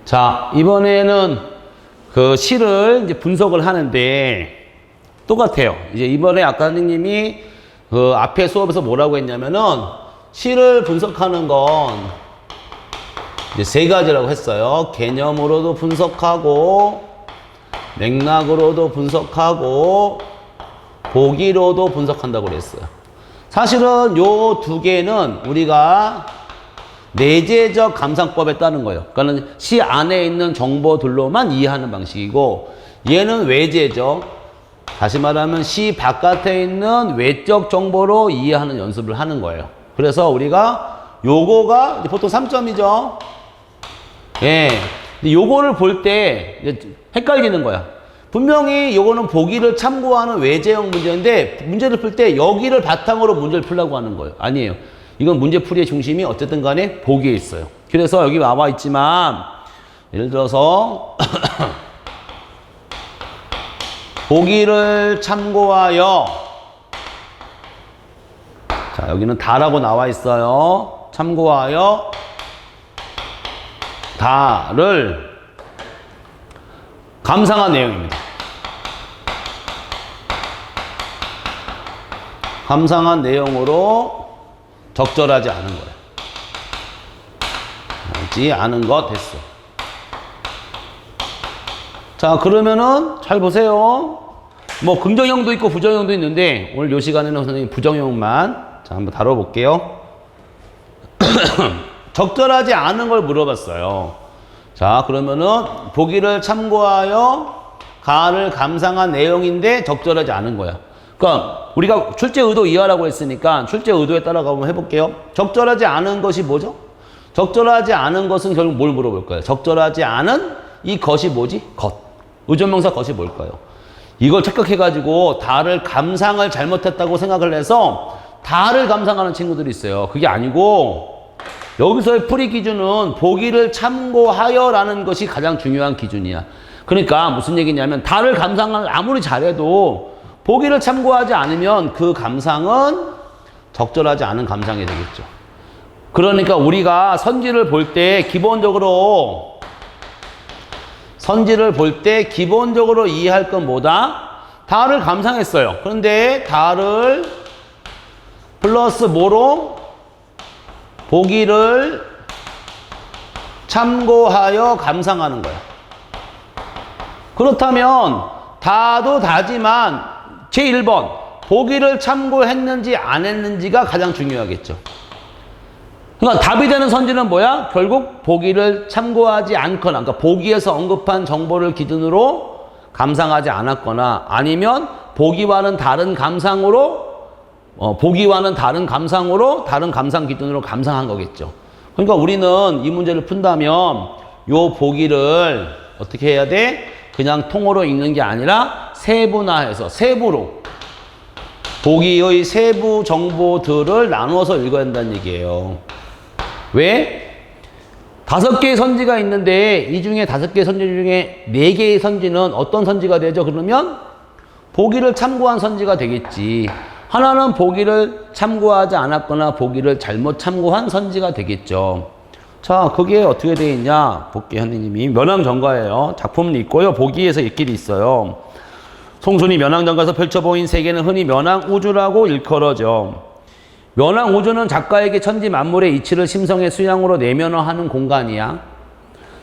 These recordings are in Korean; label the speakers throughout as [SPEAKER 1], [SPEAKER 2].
[SPEAKER 1] 자, 이번에는 그 시를 이제 분석을 하는데 똑같아요. 이제 이번에 아까 선생님이 그 앞에 수업에서 뭐라고 했냐면은 시를 분석하는 건 이제 세 가지라고 했어요. 개념으로도 분석하고, 맥락으로도 분석하고, 보기로도 분석한다고 그랬어요. 사실은 요 두 개는 우리가 내재적 감상법에 따른 거예요. 그러니까 시 안에 있는 정보들로만 이해하는 방식이고, 얘는 외재적, 다시 말하면 시 바깥에 있는 외적 정보로 이해하는 연습을 하는 거예요. 그래서 우리가 요거가 보통 3점이죠. 예. 근데 요거를 볼 때 헷갈리는 거야. 분명히 요거는 보기를 참고하는 외재형 문제인데 문제를 풀 때 여기를 바탕으로 문제를 풀려고 하는 거예요. 아니에요. 이건 문제풀이의 중심이 어쨌든 간에 보기에 있어요. 그래서 여기 나와 있지만 예를 들어서 보기를 참고하여, 자 여기는 다라고 나와 있어요. 참고하여 다를 감상한 내용입니다. 감상한 내용으로 적절하지 않은 거예요. 하지 않은 것 됐어. 자, 그러면은 잘 보세요. 뭐 긍정형도 있고 부정형도 있는데 오늘 요 시간에는 선생님 부정형만 자 한번 다뤄볼게요. 적절하지 않은 걸 물어봤어요. 자, 그러면은 보기를 참고하여 가를 감상한 내용인데 적절하지 않은 거야. 그러니까 우리가 출제 의도 이하라고 했으니까 출제 의도에 따라가 한번 해볼게요. 적절하지 않은 것이 뭐죠? 적절하지 않은 것은 결국 뭘 물어볼 거예요? 적절하지 않은 이 것이 뭐지? 것. 의존명사 것이 뭘까요? 이걸 착각해가지고 다를 감상을 잘못했다고 생각을 해서 다를 감상하는 친구들이 있어요. 그게 아니고 여기서의 풀이 기준은 보기를 참고하여라는 것이 가장 중요한 기준이야. 그러니까 무슨 얘기냐면 다를 감상을 아무리 잘해도 보기를 참고하지 않으면 그 감상은 적절하지 않은 감상이 되겠죠. 그러니까 우리가 선지를 볼 때 기본적으로 이해할 건 뭐다? 다를 감상했어요. 그런데 다를 플러스 뭐로? 보기를 참고하여 감상하는 거야. 그렇다면 다도 다지만 제1번 보기를 참고했는지 안 했는지가 가장 중요하겠죠. 그러니까 답이 되는 선지는 뭐야? 결국 보기를 참고하지 않거나, 그러니까 보기에서 언급한 정보를 기준으로 감상하지 않았거나, 아니면 보기와는 다른 감상으로 다른 감상 기준으로 감상한 거겠죠. 그러니까 우리는 이 문제를 푼다면 요 보기를 어떻게 해야 돼? 그냥 통으로 읽는 게 아니라 세분화해서 세부로 보기의 세부 정보들을 나누어서 읽어야 한다는 얘기예요. 왜? 5개의 선지가 있는데 이 중에 5개의 선지 중에 4개의 선지는 어떤 선지가 되죠? 그러면 보기를 참고한 선지가 되겠지. 하나는 보기를 참고하지 않았거나 보기를 잘못 참고한 선지가 되겠죠. 자, 그게 어떻게 되어 있냐? 볼게요, 선생님이. 면왕정가예요. 작품은 있고요. 보기에서 읽길이 있어요. 송순이 면왕정가에서 펼쳐 보인 세계는 흔히 면왕우주라고 일컬어져. 면왕우주는 작가에게 천지 만물의 이치를 심성의 수양으로 내면화하는 공간이야.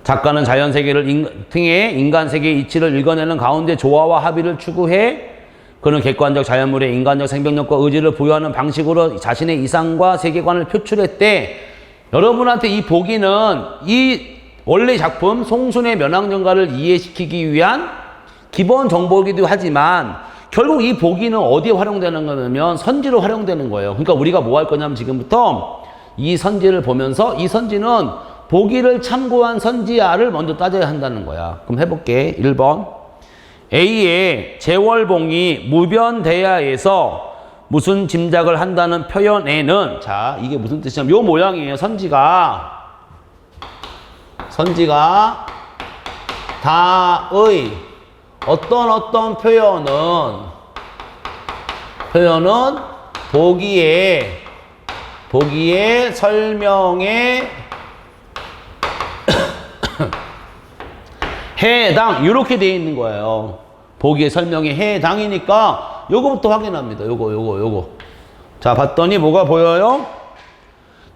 [SPEAKER 1] 작가는 자연세계를 통해 인간세계의 이치를 읽어내는 가운데 조화와 합의를 추구해 그는 객관적 자연물의 인간적 생명력과 의지를 부여하는 방식으로 자신의 이상과 세계관을 표출했대. 여러분한테 이 보기는 이 원래 작품 송순의 면왕정가를 이해시키기 위한 기본 정보이기도 하지만 결국 이 보기는 어디에 활용되는 거냐면 선지로 활용되는 거예요. 그러니까 우리가 뭐 할 거냐면 지금부터 이 선지를 보면서 이 선지는 보기를 참고한 선지야를 먼저 따져야 한다는 거야. 그럼 해볼게. 1번. A의 재월봉이 무변대야에서 무슨 짐작을 한다는 표현에는, 자, 이게 무슨 뜻이냐면 요 모양이에요. 선지가 다의 어떤 표현은 보기에 설명에 해당 이렇게 돼 있는 거예요. 보기의 설명이 해당이니까 요거부터 확인합니다. 요거. 자, 봤더니 뭐가 보여요?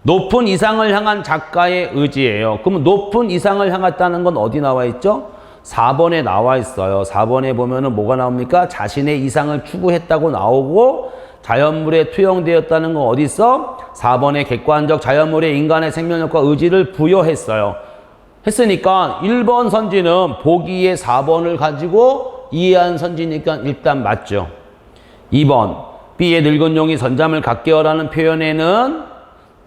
[SPEAKER 1] 높은 이상을 향한 작가의 의지예요. 그러면 높은 이상을 향했다는 건 어디 나와 있죠? 4번에 나와 있어요. 4번에 보면은 뭐가 나옵니까? 자신의 이상을 추구했다고 나오고 자연물에 투영되었다는 건 어디 있어? 4번에 객관적 자연물에 인간의 생명력과 의지를 부여했어요. 했으니까 1번 선지는 보기의 4번을 가지고 이해한 선지니까 일단 맞죠. 2번 B의 늙은 용이 선잠을 갖게어라는 표현에는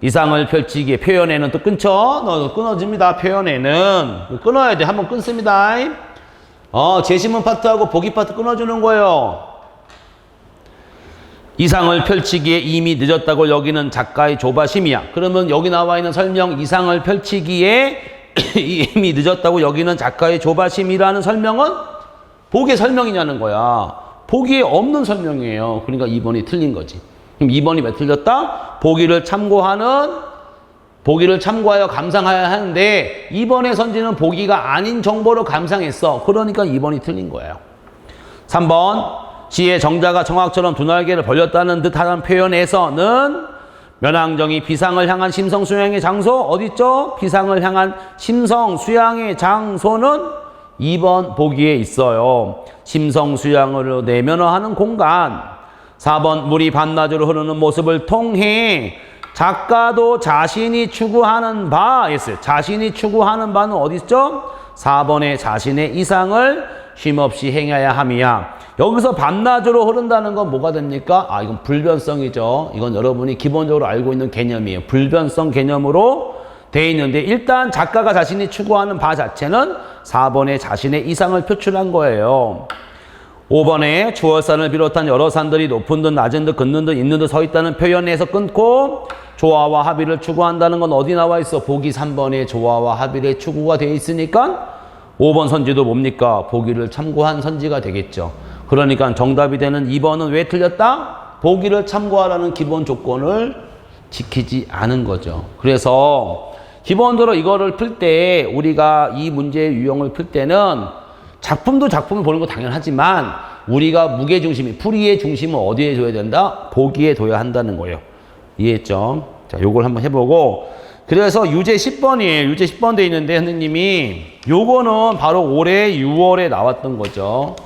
[SPEAKER 1] 이상을 펼치기에 표현에는 또 끊죠. 너 끊어집니다. 표현에는 끊어야 돼. 한번 끊습니다. 제시문 파트하고 보기 파트 끊어주는 거예요. 이상을 펼치기에 이미 늦었다고 여기는 작가의 조바심이야. 그러면 여기 나와 있는 설명 이상을 펼치기에 이미 늦었다고 여기는 작가의 조바심이라는 설명은 보기의 설명이냐는 거야. 보기에 없는 설명이에요. 그러니까 2번이 틀린 거지. 그럼 2번이 왜 틀렸다? 보기를 참고하여 감상해야 하는데 2번의 선지는 보기가 아닌 정보로 감상했어. 그러니까 2번이 틀린 거예요. 3번 지의 정자가 정확처럼 두 날개를 벌렸다는 듯한 표현에서는 면왕정이 비상을 향한 심성 수양의 장소 어딨죠? 비상을 향한 심성 수양의 장소는 2번 보기에 있어요. 심성 수양으로 내면화하는 공간. 4번 물이 반나절로 흐르는 모습을 통해 작가도 자신이 추구하는 바였어요. 자신이 추구하는 바는 어디 있죠? 4번에 자신의 이상을 쉼없이 행해야 함이야. 여기서 반나절로 흐른다는 건 뭐가 됩니까? 이건 불변성이죠. 이건 여러분이 기본적으로 알고 있는 개념이에요. 불변성 개념으로 돼 있는데 일단 작가가 자신이 추구하는 바 자체는 4번에 자신의 이상을 표출한 거예요. 5번에 주월산을 비롯한 여러 산들이 높은 듯 낮은 듯 긋는 듯 있는 듯 서 있다는 표현에서 끊고 조화와 합의를 추구한다는 건 어디 나와 있어? 보기 3번에 조화와 합의의 추구가 되어 있으니까 5번 선지도 뭡니까? 보기를 참고한 선지가 되겠죠. 그러니까 정답이 되는 2번은 왜 틀렸다? 보기를 참고하라는 기본 조건을 지키지 않은 거죠. 그래서 기본적으로 이거를 풀 때 우리가 이 문제의 유형을 풀 때는 작품도 작품을 보는 거 당연하지만 우리가 무게중심이 풀이의 중심은 어디에 둬야 된다? 보기에 둬야 한다는 거예요. 이해했죠? 자, 요걸 한번 해보고 그래서 유제 10번이에요. 유제 10번 돼 있는데 선생님이 요거는 바로 올해 6월에 나왔던 거죠.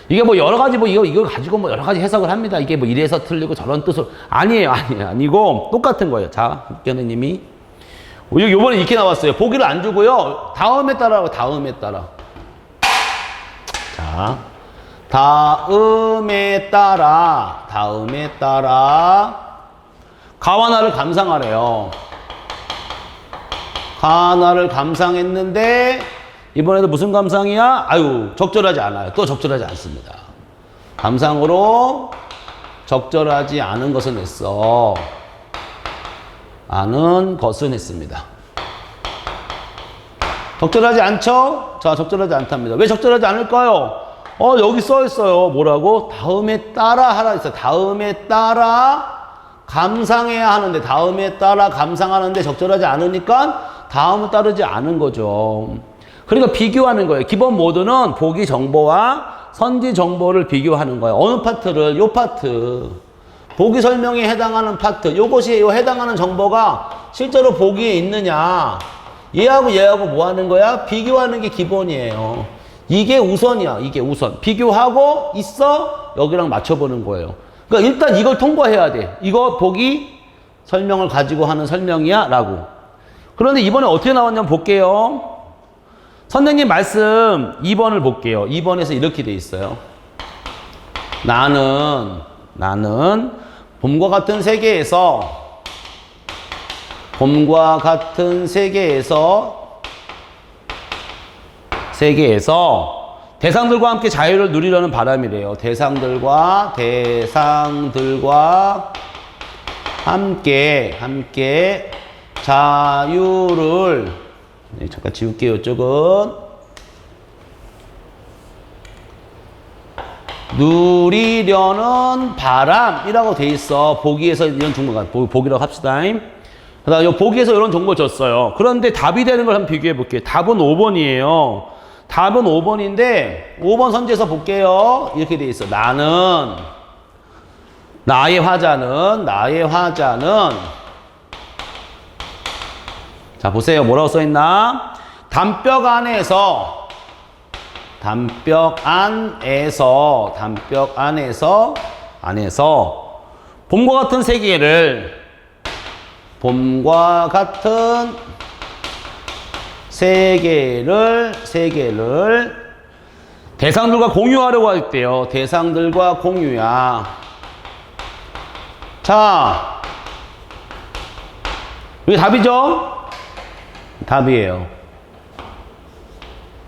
[SPEAKER 1] 이게 뭐 여러 가지 이걸 가지고 뭐 여러 가지 해석을 합니다. 이게 뭐 이래서 틀리고 저런 뜻으로 아니고 똑같은 거예요. 자, 선생님이 요번에 이렇게 나왔어요. 보기를 안 주고요. 다음에 따라. 자, 다음에 따라 가와나를 감상하래요. 가와나를 감상했는데 이번에도 무슨 감상이야? 적절하지 않아요. 또 적절하지 않습니다. 감상으로 적절하지 않은 것은 했어. 아는 것은 했습니다. 적절하지 않죠? 자, 적절하지 않답니다. 왜 적절하지 않을까요? 여기 써 있어요. 뭐라고? 다음에 따라 하라 했어요. 다음에 따라 감상해야 하는데, 다음에 따라 감상하는데 적절하지 않으니까 다음을 따르지 않은 거죠. 그러니까 비교하는 거예요. 기본 모드는 보기 정보와 선지 정보를 비교하는 거예요. 어느 파트를? 요 파트. 보기 설명에 해당하는 파트. 요것이 해당하는 정보가 실제로 보기에 있느냐. 얘하고 뭐 하는 거야? 비교하는 게 기본이에요. 이게 우선이야. 이게 우선. 비교하고 있어? 여기랑 맞춰보는 거예요. 그러니까 일단 이걸 통과해야 돼. 이거 보기 설명을 가지고 하는 설명이야 라고. 그런데 이번에 어떻게 나왔냐면 볼게요. 선생님 말씀 2번을 볼게요. 2번에서 이렇게 돼 있어요. 나는 봄과 같은 세계에서 대상들과 함께 자유를 누리려는 바람이래요. 대상들과 함께 자유를 잠깐 지울게요. 이쪽은 누리려는 바람이라고 돼 있어. 보기에서 이런 정보가 보기라고 합시다. 그다음 보기에서 이런 정보를 줬어요. 그런데 답이 되는 걸 한번 비교해 볼게요. 답은 5번이에요. 답은 5번인데 5번 선지에서 볼게요. 이렇게 돼 있어. 나의 화자는 자 보세요. 뭐라고 써있나? 담벽 안에서 봄과 같은 세계를 대상들과 공유하려고 할 때요. 대상들과 공유야. 자, 이게 답이죠? 답이에요.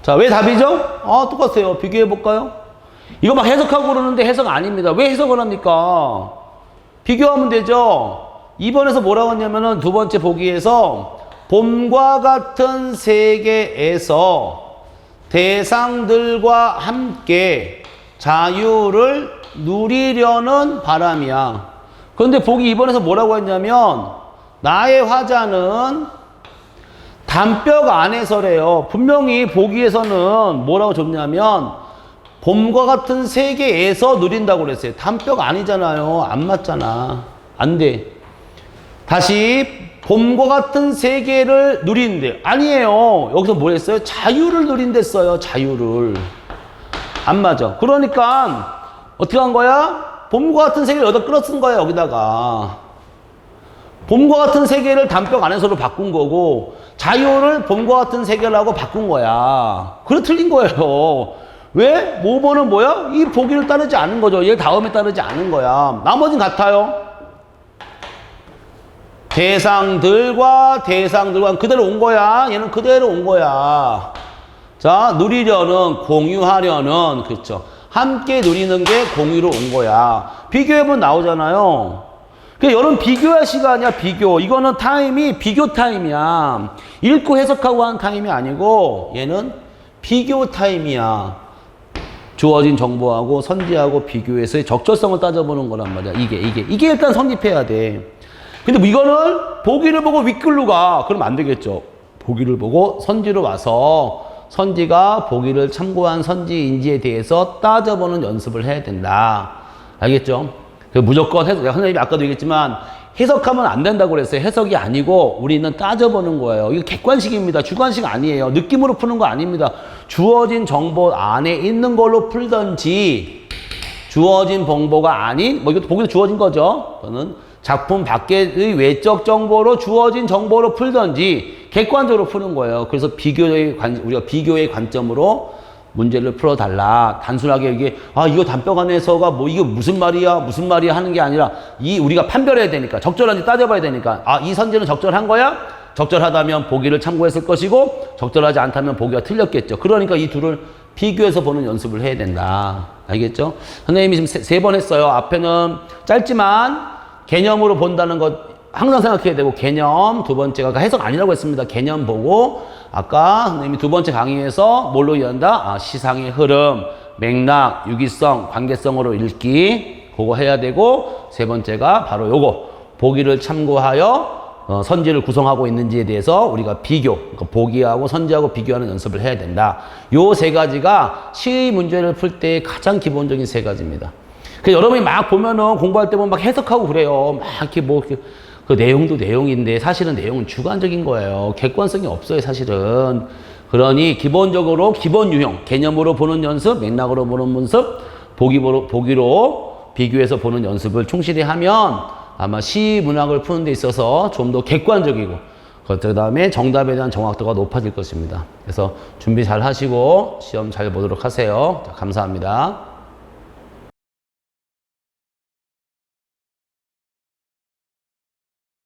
[SPEAKER 1] 자, 왜 답이죠? 똑같아요. 비교해볼까요? 이거 막 해석하고 그러는데 해석 아닙니다. 왜 해석을 합니까? 비교하면 되죠? 2번에서 뭐라고 했냐면은 두 번째 보기에서 봄과 같은 세계에서 대상들과 함께 자유를 누리려는 바람이야. 그런데 보기 2번에서 뭐라고 했냐면 나의 화자는 담벽 안에서래요. 분명히 보기에서는 뭐라고 줬냐면 봄과 같은 세계에서 누린다고 그랬어요. 담벽 아니잖아요. 안 맞잖아. 안 돼. 다시 봄과 같은 세계를 누리는데 아니에요. 여기서 뭐 했어요? 자유를 누린댔어요. 자유를. 안 맞아. 그러니까 어떻게 한 거야? 봄과 같은 세계를 여기다 끌어쓴 거야. 여기다가. 봄과 같은 세계를 담벽 안에서로 바꾼 거고 자유를 봄과 같은 세계라고 바꾼 거야. 그래 틀린 거예요. 왜? 5번은 뭐야? 이 보기를 따르지 않은 거죠. 얘 다음에 따르지 않은 거야. 나머지는 같아요. 대상들과 그대로 온 거야. 얘는 그대로 온 거야. 자, 누리려는, 공유하려는, 그렇죠. 함께 누리는 게 공유로 온 거야. 비교해보면 나오잖아요. 그러니까 여러분 비교할 시간이야. 비교. 이거는 타임이 비교 타임이야. 읽고 해석하고 하는 타임이 아니고 얘는 비교 타임이야. 주어진 정보하고 선지하고 비교해서 적절성을 따져보는 거란 말이야. 이게 일단 성립해야 돼. 근데 이거는 보기를 보고 윗글로 가. 그러면 안 되겠죠. 보기를 보고 선지로 와서 선지가 보기를 참고한 선지인지에 대해서 따져보는 연습을 해야 된다. 알겠죠? 무조건 해석, 선생님이 아까도 얘기했지만 해석하면 안 된다고 그랬어요. 해석이 아니고 우리는 따져보는 거예요. 이거 객관식입니다. 주관식 아니에요. 느낌으로 푸는 거 아닙니다. 주어진 정보 안에 있는 걸로 풀던지 주어진 정보가 아닌, 이것도 보기도 주어진 거죠. 저는 작품 밖의 외적 정보로 주어진 정보로 풀던지 객관적으로 푸는 거예요. 그래서 우리가 비교의 관점으로 문제를 풀어달라. 단순하게 이게 이거 담벽 안에서가 이게 무슨 말이야 하는 게 아니라 우리가 판별해야 되니까 적절한지 따져봐야 되니까 이 선지는 적절한 거야? 적절하다면 보기를 참고했을 것이고 적절하지 않다면 보기가 틀렸겠죠. 그러니까 이 둘을 비교해서 보는 연습을 해야 된다. 알겠죠? 선생님이 지금 세 번 했어요. 앞에는 짧지만 개념으로 본다는 것 항상 생각해야 되고 개념. 두 번째가 해석 아니라고 했습니다. 개념 보고 아까 선생님이 두 번째 강의에서 뭘로 이해한다? 시상의 흐름, 맥락, 유기성, 관계성으로 읽기 그거 해야 되고 세 번째가 바로 요거 보기를 참고하여 선지를 구성하고 있는지에 대해서 우리가 그러니까 보기하고 선지하고 비교하는 연습을 해야 된다. 요 세 가지가 시의 문제를 풀 때 가장 기본적인 세 가지입니다. 여러분이 막 보면은 공부할 때 보면 막 해석하고 그래요. 막 이렇게 그 내용도 내용인데 사실은 내용은 주관적인 거예요. 객관성이 없어요, 사실은. 그러니 기본적으로 기본 유형, 개념으로 보는 연습, 맥락으로 보는 연습, 보기로 비교해서 보는 연습을 충실히 하면 아마 시 문학을 푸는 데 있어서 좀 더 객관적이고 그 다음에 정답에 대한 정확도가 높아질 것입니다. 그래서 준비 잘 하시고 시험 잘 보도록 하세요. 자, 감사합니다.